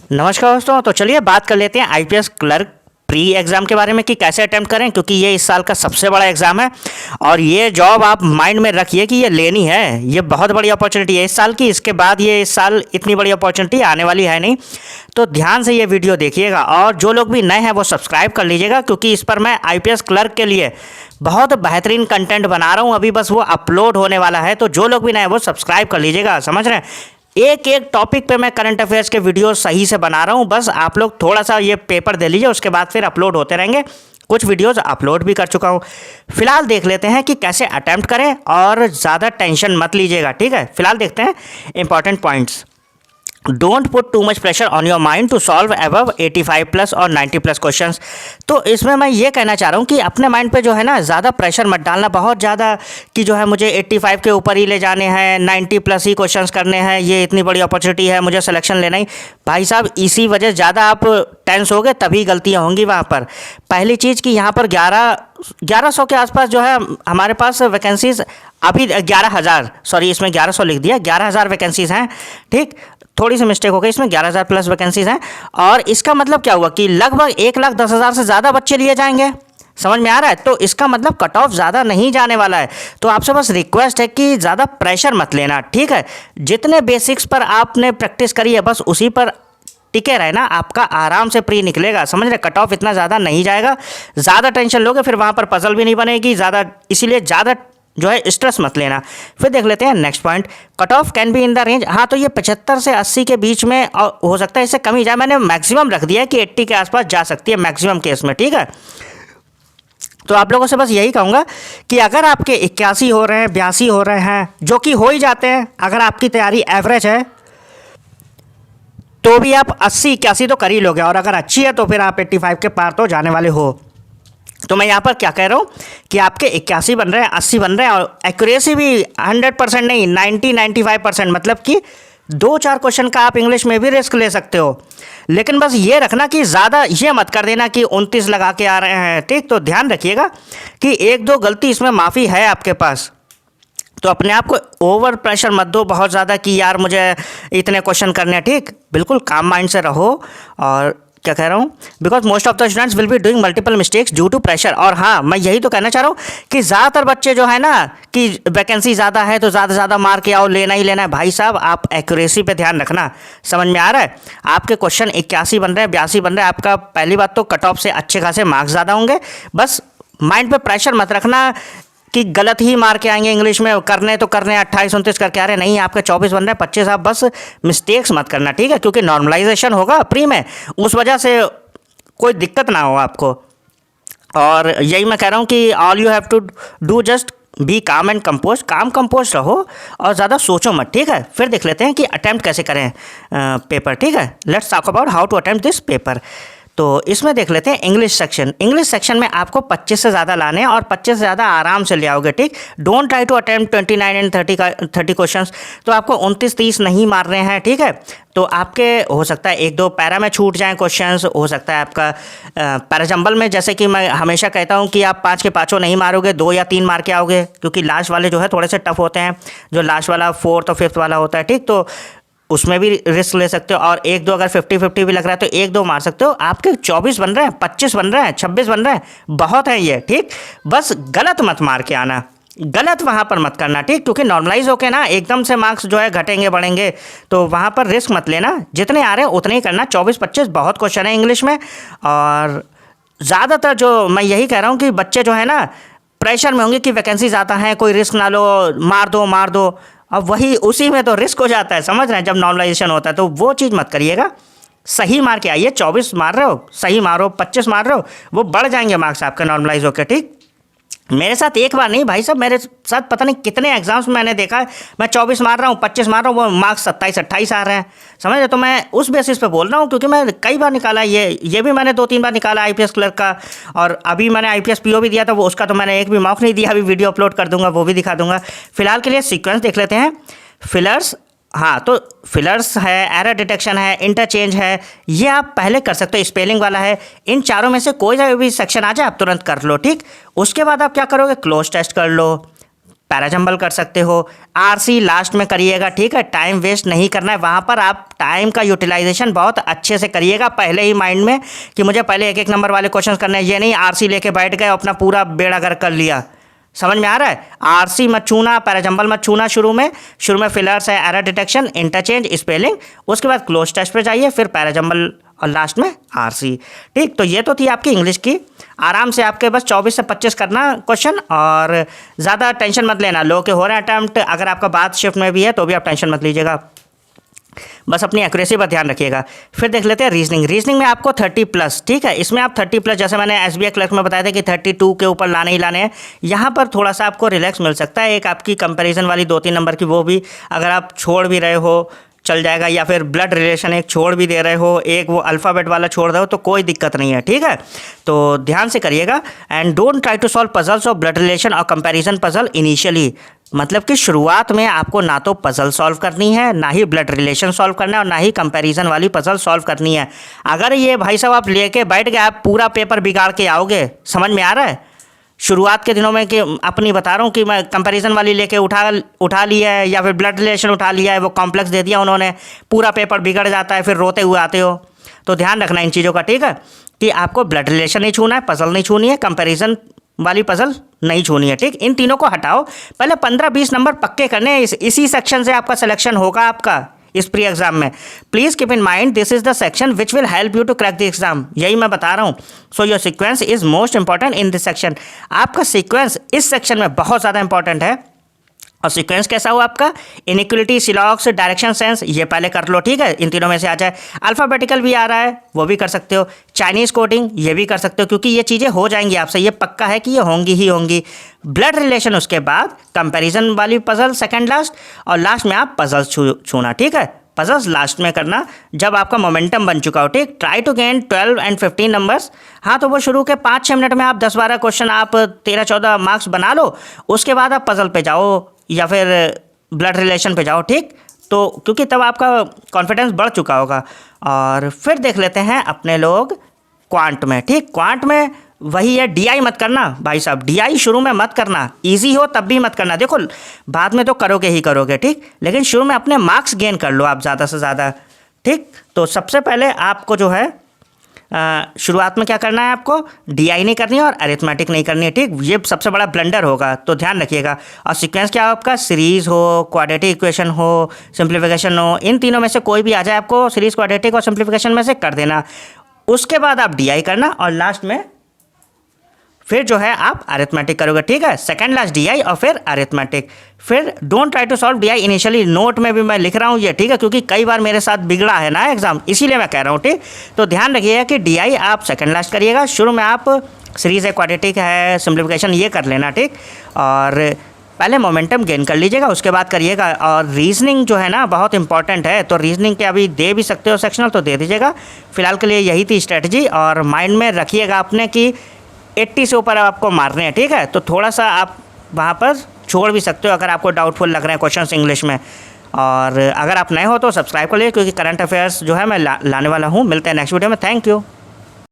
नमस्कार दोस्तों। तो चलिए बात कर लेते हैं आईपीएस क्लर्क प्री एग्ज़ाम के बारे में कि कैसे अटेम्प्ट करें, क्योंकि ये इस साल का सबसे बड़ा एग्ज़ाम है और ये जॉब आप माइंड में रखिए कि ये लेनी है। ये बहुत बड़ी अपॉर्चुनिटी है इस साल की। इसके बाद ये इस साल इतनी बड़ी अपॉर्चुनिटी आने वाली है नहीं। तो ध्यान से ये वीडियो देखिएगा और जो लोग भी नए हैं वो सब्सक्राइब कर लीजिएगा, क्योंकि इस पर मैं आईपीएस क्लर्क के लिए बहुत बेहतरीन कंटेंट बना रहा हूँ। अभी बस वो अपलोड होने वाला है, तो जो लोग भी नए हैं वो सब्सक्राइब कर लीजिएगा। समझ रहे हैं? एक एक टॉपिक पे मैं करंट अफेयर्स के वीडियो सही से बना रहा हूँ। बस आप लोग थोड़ा सा ये पेपर दे लीजिए, उसके बाद फिर अपलोड होते रहेंगे। कुछ वीडियोस अपलोड भी कर चुका हूँ। फिलहाल देख लेते हैं कि कैसे अटेम्प्ट करें और ज़्यादा टेंशन मत लीजिएगा, ठीक है। फिलहाल देखते हैं important points. Don't put too much pressure on your mind to solve above 85 plus और 90 प्लस क्वेश्चंस। तो इसमें मैं ये कहना चाह रहा हूँ कि अपने माइंड पे जो है ना ज़्यादा प्रेशर मत डालना, बहुत ज़्यादा कि जो है मुझे 85 के ऊपर ही ले जाने हैं, 90 प्लस ही क्वेश्चंस करने हैं, ये इतनी बड़ी अपॉर्चुनिटी है, मुझे सिलेक्शन लेना ही। भाई साहब, इसी वजह ज़्यादा आप टेंस हो गए, तभी गलतियाँ होंगी वहाँ पर। पहली चीज़ कि यहाँ पर 1100 के आसपास जो है हमारे पास वैकेंसीज अभी 11,000, सॉरी इसमें 1100 लिख दिया, 11,000 वैकेंसीज़ हैं, ठीक। थोड़ी सी मिस्टेक हो गई, इसमें 11,000 प्लस वैकेंसीज़ हैं। और इसका मतलब क्या हुआ कि लगभग 1,10,000 से ज़्यादा बच्चे लिए जाएंगे। समझ में आ रहा है? तो इसका मतलब कट ऑफ ज़्यादा नहीं जाने वाला है। तो आपसे बस रिक्वेस्ट है कि ज़्यादा प्रेशर मत लेना, ठीक है। जितने बेसिक्स पर आपने प्रैक्टिस करी है बस उसी पर टिके रहे ना, आपका आराम से प्री निकलेगा। समझ रहे? कट ऑफ इतना ज़्यादा नहीं जाएगा। ज़्यादा टेंशन लोगे फिर वहाँ पर पजल भी नहीं बनेगी ज़्यादा, इसीलिए ज़्यादा जो है स्ट्रेस मत लेना। फिर देख लेते हैं next point. Cut off can be in the range. हाँ, तो ये 75 से 80 के बीच में हो सकता है, इससे कम ही जाए। मैंने मैक्सिमम रख दिया है कि 80 के आसपास जा सकती है मैक्सिमम केस में, ठीक है। तो आप लोगों से बस यही कहूँगा कि अगर आपके 81 हो रहे हैं, 82 हो रहे हैं, जो कि हो ही जाते हैं अगर आपकी तैयारी एवरेज है, तो भी आप 80-81 तो कर ही लोगे। और अगर अच्छी है तो फिर आप 85 के पार तो जाने वाले हो। तो मैं यहाँ पर क्या कह रहा हूँ कि आपके 81 बन रहे हैं, 80 बन रहे हैं, और एक्यूरेसी भी 100% नहीं, 90-95%, मतलब कि 2-4 क्वेश्चन का आप इंग्लिश में भी रिस्क ले सकते हो। लेकिन बस ये रखना कि ज़्यादा ये मत कर देना कि 29 लगा के आ रहे हैं, ठीक। तो ध्यान रखिएगा कि 1-2 गलती इसमें माफ़ी है आपके पास। तो अपने आप को ओवर प्रेशर मत दो बहुत ज़्यादा कि यार मुझे इतने क्वेश्चन करने हैं, ठीक। बिल्कुल काम माइंड से रहो। और क्या कह रहा हूँ, because most of the students will be doing multiple mistakes due to pressure. और हाँ, मैं यही तो कहना चाह रहा हूँ कि ज़्यादातर बच्चे जो है ना कि वैकेंसी ज़्यादा है तो ज़्यादा से ज़्यादा मार के आओ, लेना ही लेना है। भाई साहब, आप एक्यूरेसी पे ध्यान रखना। समझ में आ रहा है? आपके क्वेश्चन 81 बन रहे हैं, 82 बन रहे हैं, आपका पहली बात तो कट ऑफ से अच्छे खासे मार्क्स ज़्यादा होंगे। बस माइंड पे प्रेशर मत रखना कि गलत ही मार के आएंगे इंग्लिश में, करने तो करने 28-29 करके आ रहे हैं। नहीं, आपके 24 बन रहे हैं, 25। आप बस मिस्टेक्स मत करना, ठीक है, क्योंकि नॉर्मलाइजेशन होगा प्री में, उस वजह से कोई दिक्कत ना हो आपको। और यही मैं कह रहा हूँ कि all you have to do just be calm and compose. Calm compose रहो और ज़्यादा सोचो मत, ठीक है। फिर देख लेते हैं कि अटैम्प्ट कैसे करें पेपर, ठीक है। Let's talk about how to attempt this paper. तो इसमें देख लेते हैं इंग्लिश सेक्शन। इंग्लिश सेक्शन में आपको 25 से ज़्यादा लाने हैं और 25 से ज़्यादा आराम से ले आओगे, ठीक। Don't try to attempt 29 and 30 questions. तो आपको 29-30 नहीं मार रहे हैं, ठीक है। तो आपके हो सकता है 1-2 पैरा में छूट जाएं क्वेश्चंस, हो सकता है आपका पैराजंबल में, जैसे कि मैं हमेशा कहता हूं कि आप 5 के 5 नहीं मारोगे, 2 या 3 मार के आओगे, क्योंकि लास्ट वाले जो है थोड़े से टफ होते हैं। जो लास्ट वाला 4th और 5th वाला होता है, ठीक। तो उसमें भी रिस्क ले सकते हो। और 1-2 अगर 50-50 भी लग रहा है तो 1-2 मार सकते हो। आपके 24 बन रहे हैं, 25 बन रहे हैं, 26 बन रहे हैं, बहुत है ये, ठीक। बस गलत मत मार के आना, गलत वहाँ पर मत करना, ठीक। क्योंकि नॉर्मलाइज होके ना एकदम से मार्क्स जो है घटेंगे बढ़ेंगे, तो वहाँ पर रिस्क मत लेना। जितने आ रहे हैं उतने ही करना। 24-25 बहुत क्वेश्चन है इंग्लिश में। और ज़्यादातर जो मैं यही कह रहा हूँ कि बच्चे जो है ना प्रेशर में होंगे कि वैकेंसी ज़्यादा है, कोई रिस्क ना लो, मार दो। अब वही उसी में तो रिस्क हो जाता है, समझ रहे हैं, जब नॉर्मलाइजेशन होता है। तो वो चीज़ मत करिएगा, सही मार के आइए। 24 मार रहे हो सही मारो, 25 मार रहे हो वो बढ़ जाएंगे मार्क्स आपके नॉर्मलाइज होकर, ठीक। मेरे साथ एक बार नहीं भाई साहब, मेरे साथ पता नहीं कितने एग्जाम्स में मैंने देखा है, मैं 24 मार रहा हूँ, 25 मार रहा हूँ, वो मार्क्स 27-28 आ रहे हैं, समझ रहे। तो मैं उस बेसिस पे बोल रहा हूँ, क्योंकि मैं कई बार निकाला ये भी मैंने 2-3 बार निकाला आईपीएस क्लर्क का। और अभी मैंने आईपीएस पीओ भी दिया था, वो उसका तो मैंने एक भी मौका नहीं दिया। अभी वीडियो अपलोड कर दूंगा, वो भी दिखा दूंगा। फिलहाल के लिए सीक्वेंस देख लेते हैं। फिलर्स, हाँ, तो फिलर्स है, एरर डिटेक्शन है, इंटरचेंज है, ये आप पहले कर सकते हो। स्पेलिंग वाला है। इन चारों में से कोई भी सेक्शन आ जाए आप तुरंत कर लो, ठीक। उसके बाद आप क्या करोगे, क्लोज टेस्ट कर लो, पैराजंबल कर सकते हो, आरसी लास्ट में करिएगा, ठीक है। टाइम वेस्ट नहीं करना है, वहाँ पर आप टाइम का यूटिलाइजेशन बहुत अच्छे से करिएगा पहले ही माइंड में कि मुझे पहले एक एक नंबर वाले क्वेश्चन करने हैं, ये नहीं आरसी लेके बैठ गए अपना पूरा बेड़ा गर्क कर लिया। समझ में आ रहा है? आरसी मत छूना, पैराजंबल मत छूना। शुरू में फिलर्स है, एरर डिटेक्शन, इंटरचेंज, स्पेलिंग, उसके बाद क्लोज टेस्ट पे जाइए, फिर पैराजंबल और लास्ट में आरसी। ठीक, तो ये तो थी आपकी इंग्लिश की। आराम से आपके बस 24 से 25 करना क्वेश्चन, और ज़्यादा टेंशन मत लेना। लो के हो रहे हैं अटैम्प्ट, अगर आपका बात शिफ्ट में भी है तो भी आप टेंशन मत लीजिएगा, बस अपनी एक्यूरेसी पर ध्यान रखिएगा। फिर देख लेते हैं रीजनिंग में आपको 30+, ठीक है। इसमें आप 30+, जैसे मैंने SBI क्लर्क में बताया था कि 32 के ऊपर लाने ही लाने हैं। यहाँ पर थोड़ा सा आपको रिलैक्स मिल सकता है। एक आपकी कंपैरिजन वाली 2-3 नंबर की, वो भी अगर आप छोड़ भी रहे हो चल जाएगा, या फिर ब्लड रिलेशन एक छोड़ भी दे रहे हो, एक वो अल्फ़ाबेट वाला छोड़ रहे हो तो कोई दिक्कत नहीं है, ठीक है। तो ध्यान से करिएगा। And don't try to solve puzzles of blood relation और कंपैरिजन पजल इनिशियली, मतलब कि शुरुआत में आपको ना तो पजल सॉल्व करनी है, ना ही ब्लड रिलेशन सॉल्व करना है, और ना ही कंपैरिजन वाली पजल सॉल्व करनी है। अगर ये भाई साहब आप लेके बैठ गए, आप पूरा पेपर बिगाड़ के आओगे। समझ में आ रहा है? शुरुआत के दिनों में कि अपनी बता रहा हूँ कि मैं कंपैरिजन वाली लेके उठा लिया है, या फिर ब्लड रिलेशन उठा लिया है, वो कॉम्प्लेक्स दे दिया उन्होंने, पूरा पेपर बिगड़ जाता है, फिर रोते हुए आते हो। तो ध्यान रखना इन चीज़ों का, ठीक है, कि आपको ब्लड रिलेशन नहीं छूना है, पजल नहीं छूनी है, कंपैरिजन वाली पजल नहीं छूनी है, ठीक। इन तीनों को हटाओ, पहले 15-20 नंबर पक्के करने हैं। इसी सेक्शन से आपका सिलेक्शन होगा आपका इस प्री एग्जाम में। Please keep in mind this is the section which will help you to crack the exam, यही मैं बता रहा हूँ। So your sequence is most important in this section. आपका सीक्वेंस इस सेक्शन में बहुत ज़्यादा इंपॉर्टेंट है। और सीक्वेंस कैसा हो आपका? इनइक्वलिटी, सिलॉक्स, डायरेक्शन सेंस, ये पहले कर लो, ठीक है। इन तीनों में से आ जाए। अल्फ़ाबेटिकल भी आ रहा है, वो भी कर सकते हो। चाइनीज़ कोडिंग, ये भी कर सकते हो, क्योंकि ये चीज़ें हो जाएंगी आपसे, ये पक्का है कि ये होंगी ही होंगी। ब्लड रिलेशन उसके बाद, कंपैरिजन वाली पजल सेकंड लास्ट, और लास्ट में आप पजल्स छूना, ठीक है। पजल्स लास्ट में करना जब आपका मोमेंटम बन चुका हो, ठीक। Try to gain 12 and 15 numbers. हाँ, तो वो शुरू के 5-6 मिनट में आप 10-12 क्वेश्चन, आप 13-14 मार्क्स बना लो। उसके बाद आप पजल पे जाओ या फिर ब्लड रिलेशन पे जाओ, ठीक। तो क्योंकि तब आपका कॉन्फिडेंस बढ़ चुका होगा। और फिर देख लेते हैं अपने लोग क्वांट में, ठीक। क्वांट में वही है, DI मत करना भाई साहब, DI शुरू में मत करना। इजी हो तब भी मत करना, देखो बाद में तो करोगे ही करोगे, ठीक। लेकिन शुरू में अपने मार्क्स गेन कर लो आप ज़्यादा से ज़्यादा, ठीक। तो सबसे पहले आपको जो है शुरुआत में क्या करना है, आपको DI नहीं करनी है और अरिथमेटिक नहीं करनी है, ठीक। ये सबसे बड़ा ब्लंडर होगा, तो ध्यान रखिएगा। और सीक्वेंस क्या हो आपका? सीरीज़ हो, क्वाड्रेटिक इक्वेशन हो, सिंप्लीफिकेशन हो, इन तीनों में से कोई भी आ जाए, आपको सीरीज़, क्वाड्रेटिक और सिंप्लीफिकेशन में से कर देना। उसके बाद आप DI करना, और लास्ट में फिर जो है आप अरिथमेटिक करोगे, ठीक है। सेकंड लास्ट DI और फिर अरिथमेटिक। फिर don't try to solve DI initially. Note में भी मैं लिख रहा हूँ ये, ठीक है, क्योंकि कई बार मेरे साथ बिगड़ा है ना एग्जाम, इसीलिए मैं कह रहा हूँ, ठीक। तो ध्यान रखिएगा कि DI आप सेकंड लास्ट करिएगा। शुरू में आप सीरीज़ है, क्वाड्रेटिक है, सिंप्लीफिकेशन, ये कर लेना, ठीक। और पहले मोमेंटम गेन कर लीजिएगा, उसके बाद करिएगा। और रीजनिंग जो है ना बहुत इंपॉर्टेंट है, तो रीजनिंग के अभी दे भी सकते हो सेक्शनल, तो दे दीजिएगा। फिलहाल के लिए यही थी स्ट्रेटजी। और माइंड में रखिएगा अपने कि 80 से ऊपर आपको मारने हैं, ठीक है। तो थोड़ा सा आप वहाँ पर छोड़ भी सकते हो अगर आपको डाउटफुल लग रहे हैं क्वेश्चंस इंग्लिश में। और अगर आप नए हो तो सब्सक्राइब कर लीजिए, क्योंकि करंट अफेयर्स जो है मैं लाने वाला हूँ। मिलते हैं नेक्स्ट वीडियो में। Thank you.